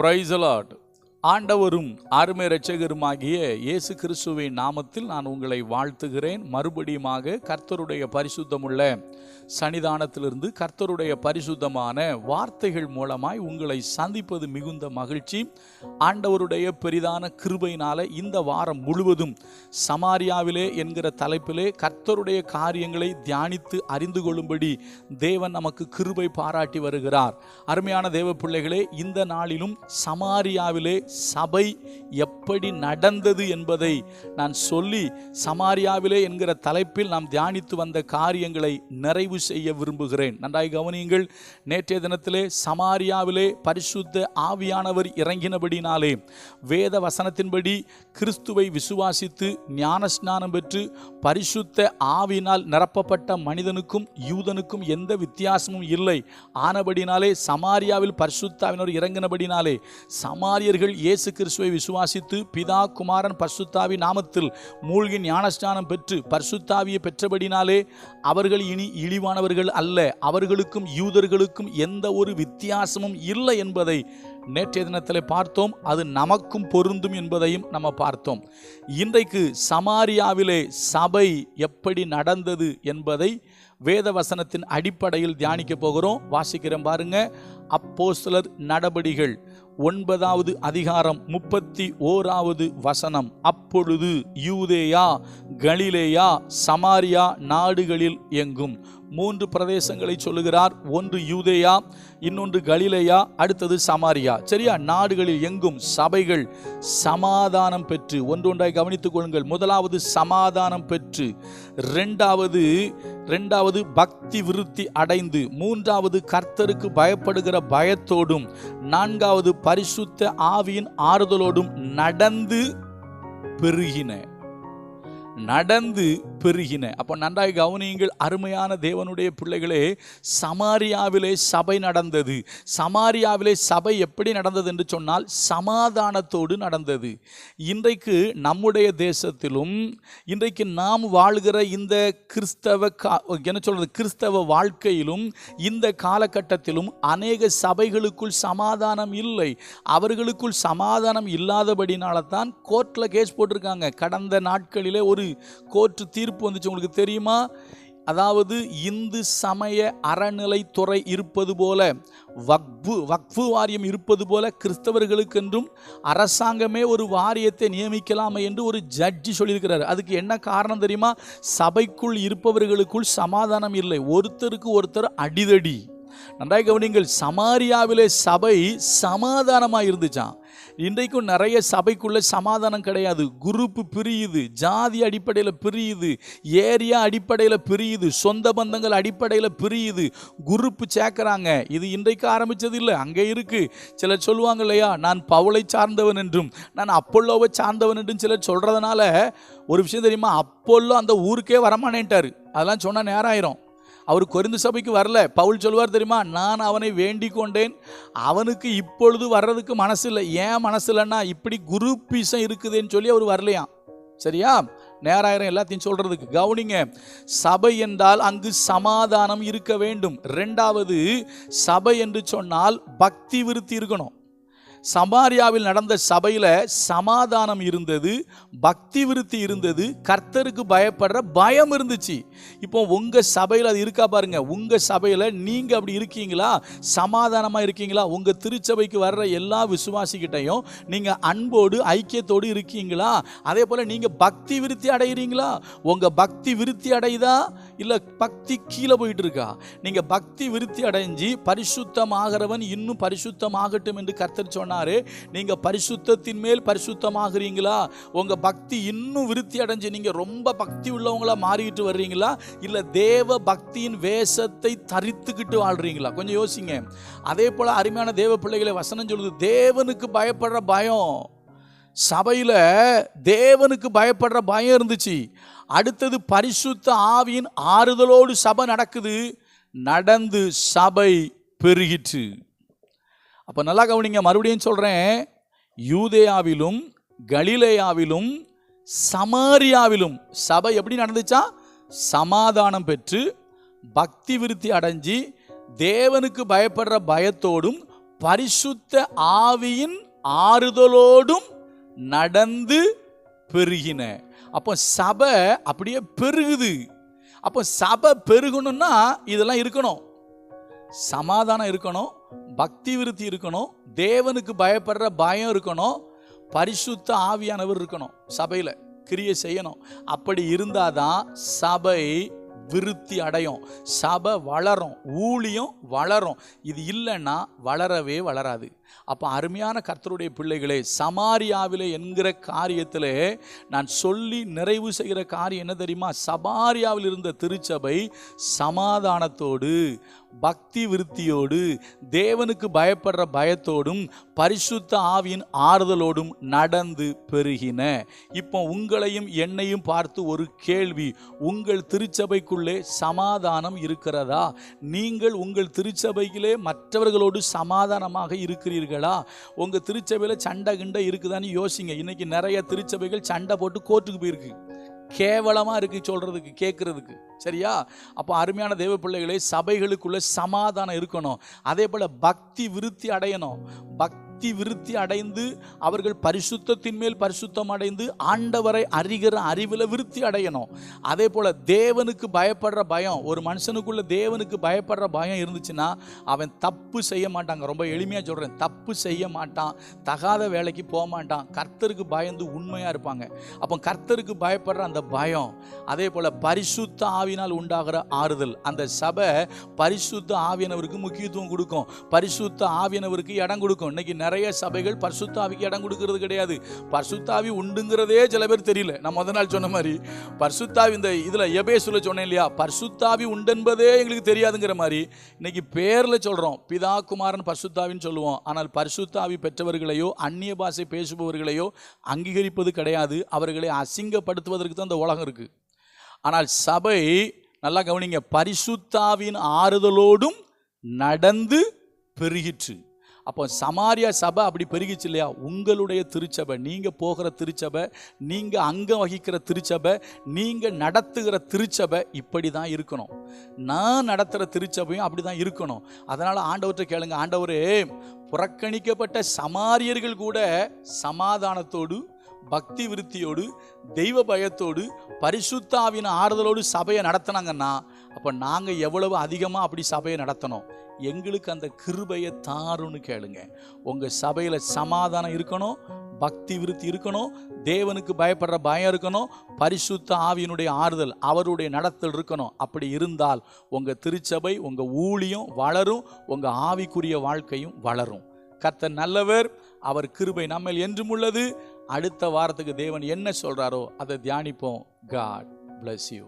Praise the Lord. ஆண்டவரும் அருமை இரட்சகருமாகிய இயேசு கிறிஸ்துவின் நாமத்தில் நான் உங்களை வாழ்த்துகிறேன். மறுபடியுமாக கர்த்தருடைய பரிசுத்தமுள்ள சன்னிதானத்திலிருந்து கர்த்தருடைய பரிசுத்தமான வார்த்தைகள் மூலமாய் உங்களை சந்திப்பது மிகுந்த மகிழ்ச்சி. ஆண்டவருடைய பெரிதான கிருபையினால இந்த வாரம் முழுவதும் சமாரியாவிலே என்கிற தலைப்பிலே கர்த்தருடைய காரியங்களை தியானித்து அறிந்து கொள்ளும்படி தேவன் நமக்கு கிருபை பாராட்டி வருகிறார். அருமையான தேவ பிள்ளைகளே, இந்த நாளிலும் சமாரியாவிலே சபை எப்படி நடந்தது என்பதை நான் சொல்லி சமாரியாவிலே என்கிற தலைப்பில் நாம் தியானித்து வந்த காரியங்களை நிறைவு செய்ய விரும்புகிறேன். நன்றாய் கவனியுங்கள். நேற்றைய தினத்திலே சமாரியாவிலே பரிசுத்த ஆவியானவர் இறங்கினபடினாலே வேத வசனத்தின்படி கிறிஸ்துவை விசுவாசித்து ஞானஸ்நானம் பெற்று பரிசுத்த ஆவியினால் நிரப்பப்பட்ட மனிதனுக்கும் யூதனுக்கும் எந்த வித்தியாசமும் இல்லை. ஆனபடினாலே சமாரியாவில் பரிசுத்த ஆவியானவர் இறங்கினபடினாலே சமாரியர்கள் இயேசு கிறிஸ்துவை விசுவாசித்து பிதா குமாரன் பரிசுத்தாவி நாமத்தில் மூழ்கி ஞானஸ்நானம் பெற்று பரிசுத்தாவியை பெற்றபடினாலே அவர்கள் இனி இழிவானவர்கள் அல்ல. அவர்களுக்கும் யூதர்களுக்கும் எந்த ஒரு வித்தியாசமும் இல்லை என்பதை நேற்றைய தினத்தில் பார்த்தோம். அது நமக்கும் பொருந்தும் என்பதையும் நம்ம பார்த்தோம். இன்றைக்கு சமாரியாவிலே சபை எப்படி நடந்தது என்பதை வேத வசனத்தின் அடிப்படையில் தியானிக்க போகிறோம். வாசிக்கிறேன் பாருங்க. அப்போஸ்தலர் நடபடிகள் 9வது அதிகாரம் 31வது வசனம். அப்பொழுது யூதேயா, கலிலேயா, சமாரியா நாடுகளில் எங்கும் 3 பிரதேசங்களை சொல்லுகிறார். ஒன்று யூதேயா, இன்னொன்று கலிலேயா, அடுத்தது சமாரியா. சரியா? நாடுகளில் எங்கும் சபைகள் சமாதானம் பெற்று, ஒன்றொன்றாய் கவனித்துக் கொள்ளுங்கள். முதலாவது சமாதானம் பெற்று, இரண்டாவது பக்தி விருத்தி அடைந்து, மூன்றாவது கர்த்தருக்கு பயப்படுகிற பயத்தோடும், நான்காவது பரிசுத்த ஆவியின் ஆறுதலோடும் நடந்து பெருகின. அப்போ நன்றாய் கவனியுங்கள் அருமையான தேவனுடைய பிள்ளைகளே. சமாரியாவிலே சபை நடந்தது. சமாரியாவிலே சபை எப்படி நடந்தது என்று சொன்னால் சமாதானத்தோடு நடந்தது. இன்றைக்கு நம்முடைய தேசத்திலும் இன்றைக்கு நாம் வாழ்கிற இந்த கிறிஸ்தவ வாழ்க்கையிலும் இந்த காலகட்டத்திலும் அநேக சபைகளுக்குள் சமாதானம் இல்லை. அவர்களுக்குள் சமாதானம் இல்லாதபடினால தான் கோர்ட்டில் கேஸ் போட்டிருக்காங்க. கடந்த நாட்களிலே ஒரு கோர்ட்டு தீர்ப்பு வந்துச்சு, உங்களுக்கு தெரியுமா? அதாவது இந்து சமய அறநிலைத்துறை இருப்பது போல, வக்ஃபு வாரியம் இருப்பது போல கிறிஸ்தவர்களுக்கென்றும் அரசாங்கமே ஒரு வாரியத்தை நியமிக்கலாமே என்று ஒரு ஜட்ஜி சொல்லியிருக்கிறார். அதுக்கு என்ன காரணம் தெரியுமா? சபைக்குள் இருப்பவர்களுக்குள் சமாதானம் இல்லை, ஒருத்தருக்கு ஒருத்தர் அடிதடி. நன்றாய் கவனிங்கள். சமாரியாவிலே சபை சமாதானமாக இருந்துச்சான். இன்றைக்கும் நிறைய சபைக்குள்ள சமாதானம் கிடையாது. குரூப் பிரியுது, ஜாதி அடிப்படையில் பிரியுது, ஏரியா அடிப்படையில் பிரியுது, சொந்த பந்தங்கள் அடிப்படையில் பிரியுது, குரூப் சேர்க்கிறாங்க. இது இன்றைக்கு ஆரம்பித்தது இல்லை, அங்கே இருக்கு. சிலர் சொல்லுவாங்க இல்லையா, நான் பவுலை சார்ந்தவன் என்றும் நான் அப்போல்லோவை சார்ந்தவன் என்றும் சிலர் சொல்றதுனால ஒரு விஷயம் தெரியுமா? அப்போல்லோ அந்த ஊருக்கே வரமானேன்ட்டாரு. அதெல்லாம் சொன்னால் நேரம் ஆயிரும். அவர் கொரிந்து சபைக்கு வரல. பவுல் சொல்வார் தெரியுமா, நான் அவனை வேண்டிக் கொண்டேன், அவனுக்கு இப்பொழுது வர்றதுக்கு மனசு இல்லை. ஏன் மனசு இல்லைன்னா இப்படி குரூப்பீசம் இருக்குதுன்னு சொல்லி அவர் வரலையாம். சரியா? நேராயிரம் எல்லாத்தையும் சொல்றதுக்கு. கவனிங்க. சபை என்றால் அங்கு சமாதானம் இருக்க வேண்டும். இரண்டாவது, சபை என்று சொன்னால் பக்தி விருத்தி இருக்கணும். சமாரியாவில் நடந்த சபையில் சமாதானம் இருந்தது, பக்தி விருத்தி இருந்தது, கர்த்தருக்கு பயப்படுற பயம் இருந்துச்சு. இப்போ உங்கள் சபையில் அது இருக்கா பாருங்க. உங்கள் சபையில் நீங்கள் அப்படி இருக்கீங்களா? சமாதானமாக இருக்கீங்களா? உங்கள் திருச்சபைக்கு வர்ற எல்லா விசுவாசிக்கிட்டையும் நீங்கள் அன்போடு ஐக்கியத்தோடு இருக்கீங்களா? அதே போல் நீங்கள் பக்தி விருத்தி அடைகிறீங்களா? உங்கள் பக்தி விருத்தி அடையுதா இல்லை பக்தி கீழே போயிட்டு இருக்கா? நீங்கள் பக்தி விருத்தி அடைஞ்சி பரிசுத்தமாகிறவன் இன்னும் பரிசுத்தமாகட்டும் என்று கர்த்தர் சொன்னார். நீங்க பரிசுத்தத்தின் மேல் பரிசுத்தமாகிறீங்களா? உங்க பக்தி இன்னும் விருத்தி அடைஞ்சு நீங்க ரொம்ப பக்தி உள்ளவங்களா மாறிட்டு வர்றீங்களா? இல்ல தேவ பக்தியின் வேஷத்தை தரித்துக்கிட்டு வாழ்றீங்களா? கொஞ்சம் யோசிங்க. அதே போல அருமையான தேவ பிள்ளைகளை வசனம் சொல்லுது, தேவனுக்கு பயப்படுற பயம். சபையில தேவனுக்கு பயப்படுற பயம் இருந்துச்சு. அடுத்தது பரிசுத்த ஆவியின் ஆறுதலோடு சபை நடக்குது. நடந்து சபை பெருகிற்று. அப்போ நல்லா கவனிங்க. மறுபடியும் சொல்கிறேன். யூதேயாவிலும் கலிலேயாவிலும் சமாரியாவிலும் சபை எப்படி நடந்துச்சா? சமாதானம் பெற்று பக்தி விருத்தி அடைஞ்சி தேவனுக்கு பயப்படுற பயத்தோடும் பரிசுத்த ஆவியின் ஆறுதலோடும் நடந்து பெருகின. அப்போ சபை அப்படியே பெருகுது. அப்போ சபை பெருகணும்னா இதெல்லாம் இருக்கணும். சமாதானம் இருக்கணும், பக்தி விருத்தி இருக்கணும், தேவனுக்கு பயப்படுற பயம் இருக்கணும், பரிசுத்த ஆவியானவர் இருக்கணும், சபையில கிரியை செய்யணும். அப்படி இருந்தாதான் சபை விருத்தி அடையும், சபை வளரும், ஊழியம் வளரும். இது இல்லைன்னா வளரவே வளராது. அப்போ அருமையான கர்த்தருடைய பிள்ளைகளே, சமாரியாவிலே என்கிற காரியத்திலே நான் சொல்லி நிறைவு செய்கிற காரியம் என்ன தெரியுமா? சமாரியாவில் இருந்த திருச்சபை சமாதானத்தோடு, பக்தி விருத்தியோடு, தேவனுக்கு பயப்படுற பயத்தோடும், பரிசுத்த ஆவியின் ஆறுதலோடும் நடந்து பெருகின. இப்போ உங்களையும் என்னையும் பார்த்து ஒரு கேள்வி: உங்கள் திருச்சபைக்குள்ளே சமாதானம் இருக்கிறதா? நீங்கள் உங்கள் திருச்சபையிலே மற்றவர்களோடு சமாதானமாக இருக்கிறீர்களா? உங்க திருச்சபையில சண்டை கிண்டை இருக்குதான்னு யோசிங்க. இன்னைக்கு நிறைய திருச்சபைகள் சண்டை போட்டு கோர்ட்டுக்கு போயிருக்கு. கேவலமா இருக்கு சொல்றதுக்கு, கேட்கறதுக்கு. சரியா? அப்போ அருமையான தேவ பிள்ளைகளே, சபைகளுக்குள்ள சமாதானம் இருக்கணும். அதே போல பக்தி விருத்தி அடையணும். பக்தி விருத்தி அடைந்து அவர்கள் பரிசுத்தத்தின் மேல் பரிசுத்தம் அடைந்து ஆண்டவரை அறிகிற அறிவில் விருத்தி அடையணும். அதே போல தேவனுக்கு பயப்படுற பயம், ஒரு மனுஷனுக்குள்ள தேவனுக்கு பயப்படுற பயம் இருந்துச்சுன்னா அவன் தப்பு செய்ய மாட்டாங்க. ரொம்ப எளிமையா சொல்றேன், தப்பு செய்ய மாட்டான், தகாத வேலைக்கு போக மாட்டான், கர்த்தருக்கு பயந்து உண்மையா இருப்பாங்க. அப்போ கர்த்தருக்கு பயப்படுற அந்த பயம், அதே போல பரிசுத்த ஆவியினால் உண்டாகிற ஆறுதல். அந்த சபை பரிசுத்த ஆவியானவருக்கு முக்கியத்துவம் கொடுக்கும், பரிசுத்த ஆவியானவருக்கு இடம் கொடுக்கும். இன்னைக்கு நிறைய சபைகள் பரிசுத்த ஆவிக்கு இடம் கொடுக்கிறது கிடையாது. பரிசுத்த ஆவி உண்டுங்கிறதே சில பேர் தெரியல. நான் முதல் நாள் சொன்ன மாதிரி பரிசுத்த ஆவி, இந்த இதுல எபேசுல சொன்னேன் இல்லையா, பரிசுத்த ஆவி உண்டென்பதே எங்களுக்கு தெரியாதுங்கிற மாதிரி இன்னைக்கு பேர்ல சொல்றோம், பிதா குமாரன் பரிசுத்த ஆவின்னு சொல்லுவோம். ஆனால் பரிசுத்த ஆவி பெற்றவர்களையோ அந்நிய பாஷை பேசுபவர்களையோ அங்கீகரிப்பது கிடையாது. அவர்களை அசிங்கப்படுத்துவதற்கு தான் இந்த உலகம் இருக்கு. ஆனால் சபை, நல்லா கவனிங்க, பரிசுத்தாவின் ஆறுதலோடும் நடந்து பெருகிற்று. அப்போ சமாரியா சபை அப்படி பெருகிச்சு இல்லையா? உங்களுடைய திருச்சபை, நீங்க போகிற திருச்சபை, நீங்க அங்கம் வகிக்கிற திருச்சபை, நீங்க நடத்துகிற திருச்சபை இப்படி தான் இருக்கணும். நான் நடத்துகிற திருச்சபையும் அப்படி தான் இருக்கணும். அதனால ஆண்டவர்கிட்ட கேளுங்க, ஆண்டவரே, புறக்கணிக்கப்பட்ட சமாரியர்கள் கூட சமாதானத்தோடு, பக்தி விருத்தியோடு, தெய்வ பயத்தோடு, பரிசுத்த ஆவியின் ஆறுதலோடு சபையை நடத்தினாங்கன்னா அப்போ நாங்கள் எவ்வளவு அதிகமாக அப்படி சபையை நடத்தணும். எங்களுக்கு அந்த கிருபையை தாருன்னு கேளுங்க. உங்கள் சபையில் சமாதானம் இருக்கணும், பக்தி விருத்தி இருக்கணும், தேவனுக்கு பயப்படுற பயம் இருக்கணும், பரிசுத்த ஆவியினுடைய ஆறுதல், அவருடைய நடத்தல் இருக்கணும். அப்படி இருந்தால் உங்கள் திருச்சபை, உங்கள் ஊழியம் வளரும், உங்கள் ஆவிக்குரிய வாழ்க்கையும் வளரும். கர்த்தர் நல்லவர், அவர் கிருபை நம்மேல் என்றும் உள்ளது. அடுத்த வாரத்துக்கு தேவன் என்ன சொல்றாரோ அதை தியானிப்போம். God bless you.